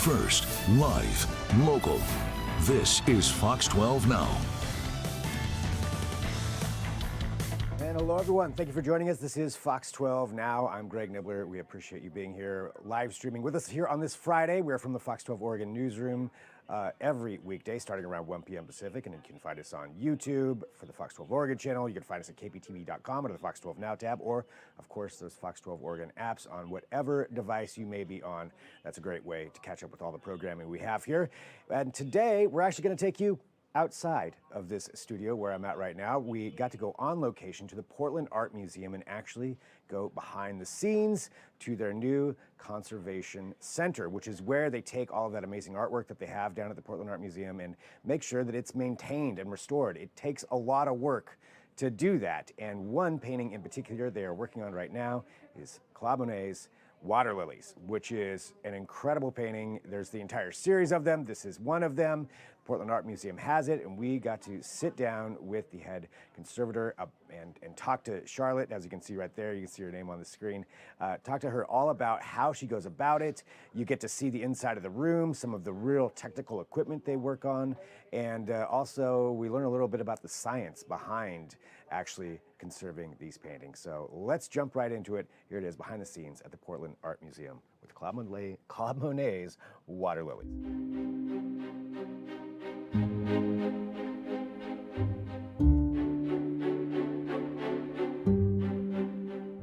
first, live, local. This is Fox 12 Now. And hello, everyone. Thank you for joining us. This is Fox 12 Now. I'm Greg Nibbler. We appreciate you being here, live streaming with us here on this Friday. We're from the Fox 12 Oregon newsroom every weekday starting around 1 p.m. Pacific. And you can find us on YouTube for the Fox 12 Oregon channel. You can find us at kptv.com under the Fox 12 Now tab, or, of course, those Fox 12 Oregon apps on whatever device you may be on. That's a great way to catch up with all the programming we have here. And today, we're actually going to take you outside of this studio where I'm at right now. We got to go on location to the Portland Art Museum and actually go behind the scenes to their new conservation center, which is where they take all of that amazing artwork that they have down at the Portland Art Museum and make sure that it's maintained and restored. It takes a lot of work to do that. And one painting in particular they are working on right now is Claude Monet's Waterlillies, which is an incredible painting. There's the entire series of them. This is one of them. Portland Art Museum has it, and we got to sit down with the head conservator and talk to Charlotte. As you can see right there, you can see her name on the screen. Talk to her all about how she goes about it. You get to see the inside of the room, some of the real technical equipment they work on, and also we learn a little bit about the science behind actually conserving these paintings. So let's jump right into it. Here it is, behind the scenes at the Portland Art Museum with Claude Monet's Waterlillies.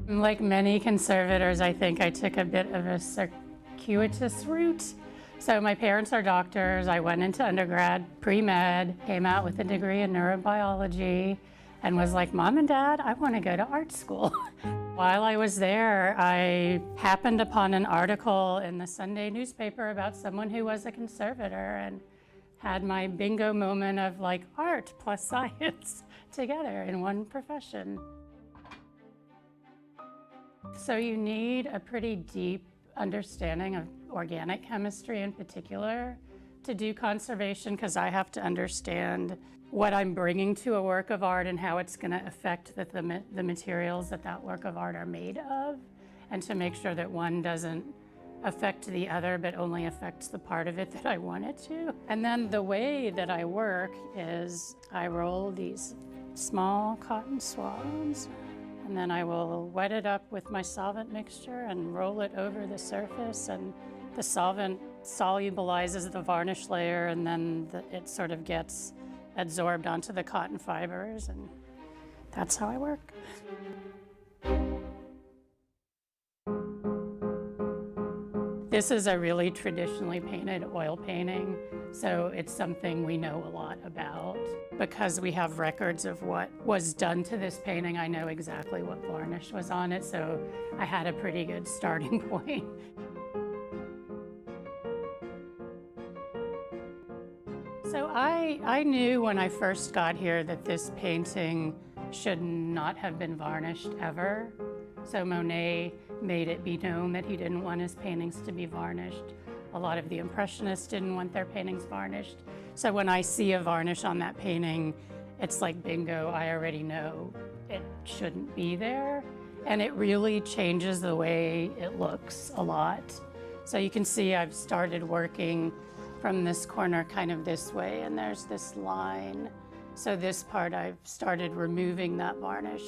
Like many conservators, I think I took a bit of a circuitous route. So my parents are doctors. I went into undergrad, pre-med, came out with a degree in neurobiology, and was like, Mom and Dad, I want to go to art school. While I was there, I happened upon an article in the Sunday newspaper about someone who was a conservator and had my bingo moment of like art plus science together in one profession. So you need a pretty deep understanding of organic chemistry in particular to do conservation, because I have to understand what I'm bringing to a work of art and how it's going to affect the materials that work of art are made of, and to make sure that one doesn't affect the other but only affects the part of it that I want it to. And then the way that I work is I roll these small cotton swabs, and then I will wet it up with my solvent mixture and roll it over the surface, and the solvent solubilizes the varnish layer, and then it sort of gets absorbed onto the cotton fibers, and that's how I work. This is a really traditionally painted oil painting, so it's something we know a lot about. Because we have records of what was done to this painting, I know exactly what varnish was on it, so I had a pretty good starting point. So I knew when I first got here that this painting should not have been varnished ever. So Monet made it be known that he didn't want his paintings to be varnished. A lot of the Impressionists didn't want their paintings varnished. So when I see a varnish on that painting, it's like bingo, I already know it shouldn't be there. And it really changes the way it looks a lot. So you can see I've started working from this corner kind of this way, and there's this line. So this part I've started removing that varnish.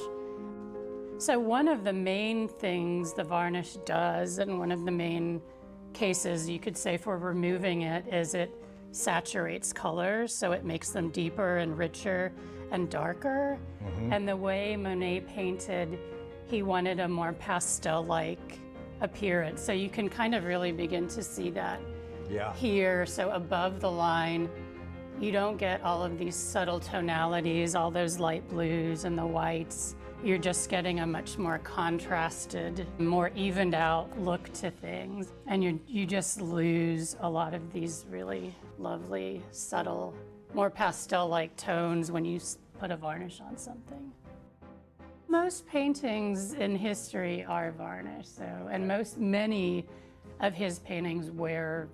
So one of the main things the varnish does, and one of the main cases you could say for removing it, is it saturates colors, so it makes them deeper and richer and darker. And the way Monet painted, he wanted a more pastel-like appearance. So you can kind of really begin to see that here. So above the line, you don't get all of these subtle tonalities, all those light blues and the whites. You're just getting a much more contrasted, more evened out look to things. And you just lose a lot of these really lovely, subtle, more pastel-like tones when you put a varnish on something. Most paintings in history are varnished, and many of his paintings were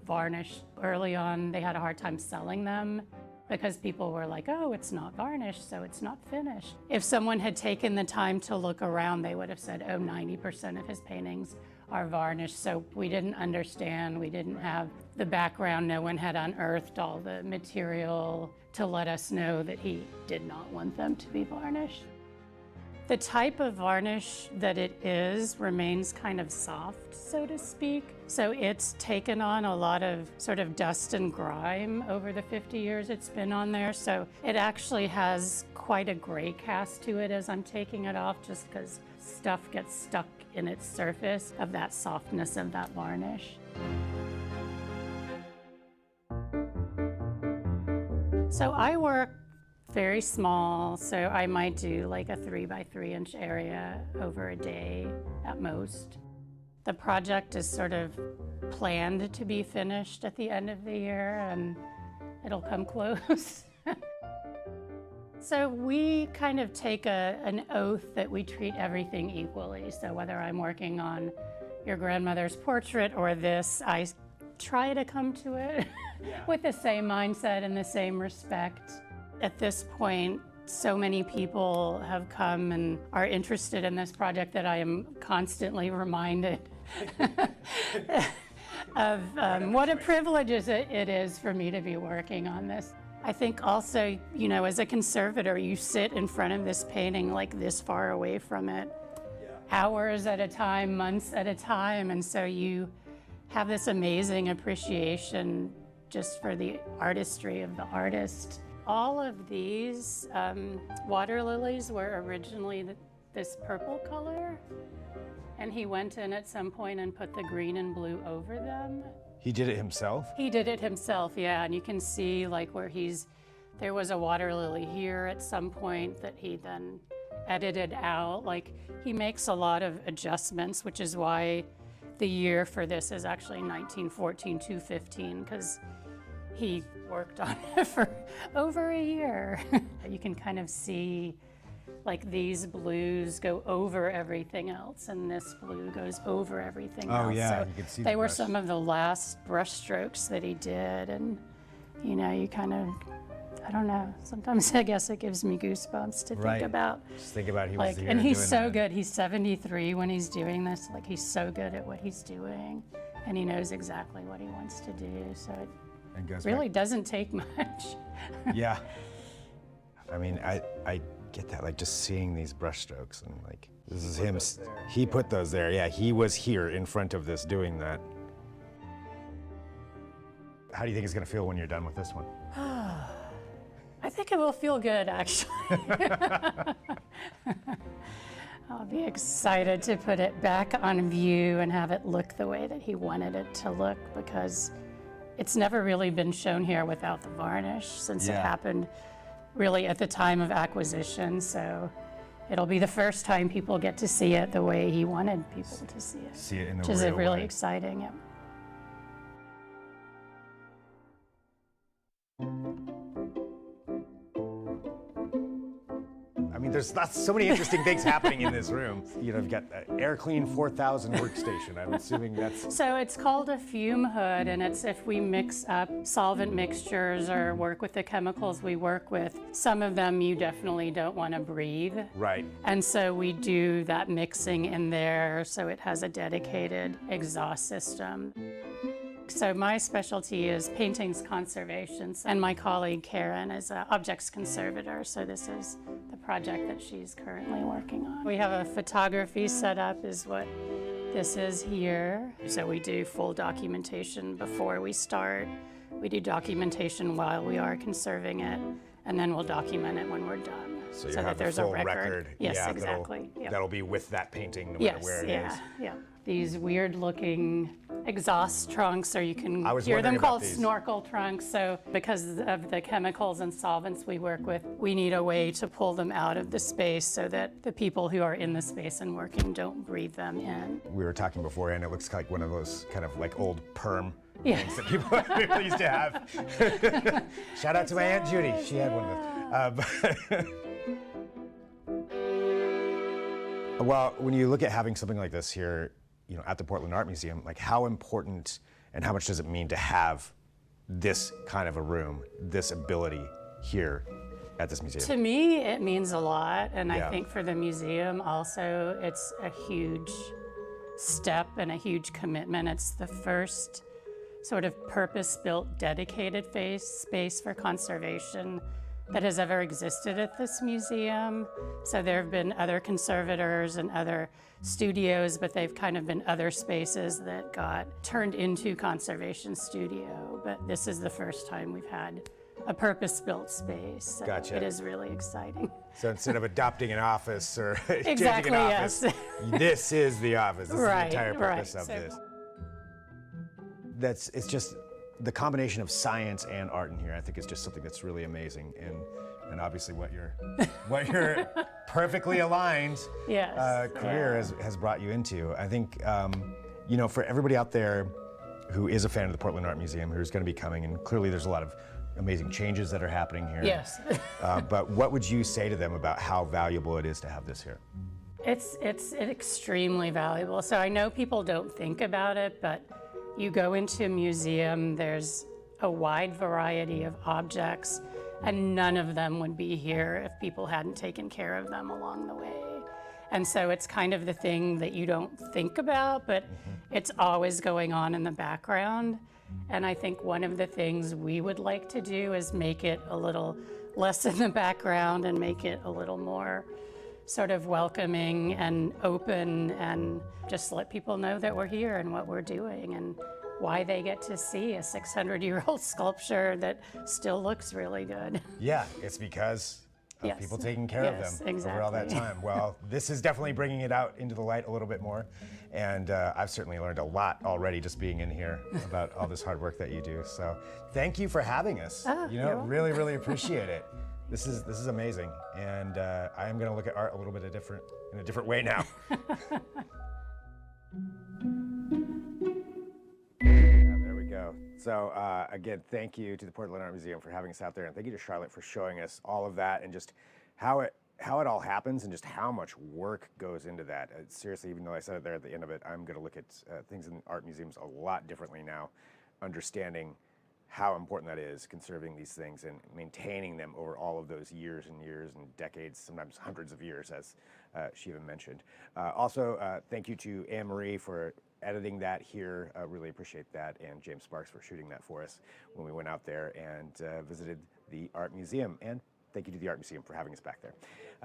varnished. Early on, they had a hard time selling them because people were like, oh, it's not varnished, so it's not finished. If someone had taken the time to look around, they would have said, oh, 90% of his paintings our varnish, so we didn't understand, we didn't have the background, no one had unearthed all the material to let us know that he did not want them to be varnished. The type of varnish that it is remains kind of soft, so to speak. So it's taken on a lot of sort of dust and grime over the 50 years it's been on there. So it actually has quite a gray cast to it as I'm taking it off, just because stuff gets stuck in its surface of that softness of that varnish. So I work very small, so I might do like a 3 by 3 inch area over a day at most. The project is sort of planned to be finished at the end of the year, and it'll come close. So we kind of take an oath that we treat everything equally. So whether I'm working on your grandmother's portrait or this, I try to come to it with the same mindset and the same respect. At this point, so many people have come and are interested in this project that I am constantly reminded of what a privilege it is for me to be working on this. I think also, you know, as a conservator, you sit in front of this painting like this far away from it, hours at a time, months at a time, and so you have this amazing appreciation just for the artistry of the artist. All of these water lilies were originally this purple color, and he went in at some point and put the green and blue over them. He did it himself? He did it himself, yeah, and you can see like where there was a water lily here at some point that he then edited out. Like, he makes a lot of adjustments, which is why the year for this is actually 1914-215, because he worked on it for over a year. You can kind of see like these blues go over everything else, and this blue goes over everything else. Oh yeah, so you can see they the were brush. some of the last brush strokes that he did, and you know, you kind of, I don't know, sometimes I guess it gives me goosebumps to think about. Just think about he was Like, here and he's doing so that. good. He's 73 when he's doing this. Like, he's so good at what he's doing, and he knows exactly what he wants to do. So it And goes really back. doesn't take much. Yeah. I mean, I get that, like just seeing these brush strokes and like, this is him. He put those there. Yeah, he was here in front of this doing that. How do you think it's gonna feel when you're done with this one? I think it will feel good, actually. I'll be excited to put it back on view and have it look the way that he wanted it to look, because it's never really been shown here without the varnish, since it Yeah. happened really at the time of acquisition. So it'll be the first time people get to see it the way he wanted people to see it. See it in the Which is real really way. exciting. Yeah. I mean, there's so many interesting things happening in this room. You know, you've got an Air Clean 4000 workstation. I'm assuming that's... So it's called a fume hood, and it's if we mix up solvent mixtures or work with the chemicals we work with. Some of them you definitely don't want to breathe. Right. And so we do that mixing in there, so it has a dedicated exhaust system. So my specialty is paintings conservation, and my colleague Karen is an objects conservator, so this is the project that she's currently working on. We have a photography setup is what this is here. So we do full documentation before we start. We do documentation while we are conserving it, and then we'll document it when we're done. So you that have there's a full a record. Yes, yeah, exactly. Yep. That'll be with that painting no matter Yes, where it yeah, is. yeah. These weird-looking exhaust trunks, or you can I was hear them wondering about called these. snorkel trunks. So because of the chemicals and solvents we work with, we need a way to pull them out of the space so that the people who are in the space and working don't breathe them in. We were talking before, and it looks like one of those kind of like old perm Yeah. things that people used to have. Shout out to my Aunt Judy. She had one of those. Well, when you look at having something like this here, you know, at the Portland Art Museum, like how important and how much does it mean to have this kind of a room, this ability here at this museum? To me, it means a lot, and Yeah. I think for the museum also, it's a huge step and a huge commitment. It's the first sort of purpose-built, dedicated space for conservation that has ever existed at this museum. So there have been other conservators and other studios, but they've kind of been other spaces that got turned into conservation studio. But this is the first time we've had a purpose-built space. So Gotcha. It is really exciting. So instead of adopting an office or changing Exactly, an office, yes. this is the office. This Right, is the entire purpose right. of So- this. It's just the combination of science and art in here. I think is just something that's really amazing, and obviously what your perfectly aligned Yes, career yeah. has brought you into. I think for everybody out there who is a fan of the Portland Art Museum, who's going to be coming, and clearly there's a lot of amazing changes that are happening here. Yes. But what would you say to them about how valuable it is to have this here? It's extremely valuable. So I know people don't think about it, but you go into a museum, there's a wide variety of objects, and none of them would be here if people hadn't taken care of them along the way. And so it's kind of the thing that you don't think about, but it's always going on in the background. And I think one of the things we would like to do is make it a little less in the background and make it a little more sort of welcoming and open, and just let people know that we're here and what we're doing and why they get to see a 600-year-old sculpture that still looks really good. Yeah, it's because of Yes. people taking care of Yes, them over all that exactly. time. Well, this is definitely bringing it out into the light a little bit more. And I've certainly learned a lot already just being in here about all this hard work that you do. So thank you for having us. you're Really, really appreciate it. This is amazing. And I am going to look at art a little bit in a different way now. There we go. So again, thank you to the Portland Art Museum for having us out there, and thank you to Charlotte for showing us all of that and just how it all happens and just how much work goes into that. Seriously, even though I said it there at the end of it, I'm going to look at things in art museums a lot differently now, understanding how important that is, conserving these things and maintaining them over all of those years and years and decades, sometimes hundreds of years, as she even mentioned. Also, thank you to Anne-Marie for editing that here. Really appreciate that. And James Sparks for shooting that for us when we went out there and visited the Art Museum. And thank you to the Art Museum for having us back there.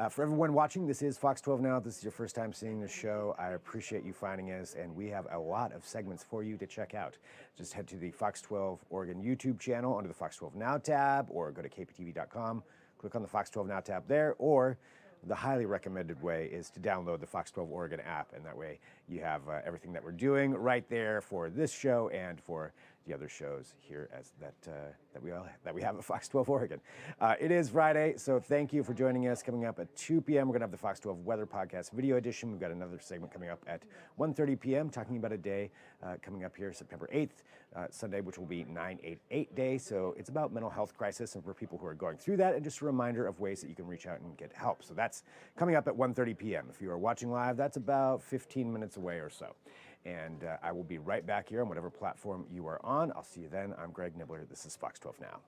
For everyone watching, this is Fox 12 Now. If this is your first time seeing the show, I appreciate you finding us, and we have a lot of segments for you to check out. Just head to the Fox 12 Oregon YouTube channel under the Fox 12 Now tab, or go to kptv.com, click on the Fox 12 Now tab there, or the highly recommended way is to download the Fox 12 Oregon app, and that way you have everything that we're doing right there for this show and for the other shows here that we have at Fox 12 Oregon. It is Friday, so thank you for joining us. Coming up at 2 p.m., we're going to have the Fox 12 Weather Podcast Video Edition. We've got another segment coming up at 1:30 p.m. talking about a day coming up here, September 8th, Sunday, which will be 9/88 Day. So it's about mental health crisis and for people who are going through that, and just a reminder of ways that you can reach out and get help. So that's coming up at 1:30 p.m. If you are watching live, that's about 15 minutes away or so. And I will be right back here on whatever platform you are on. I'll see you then. I'm Greg Nibbler. This is Fox 12 Now.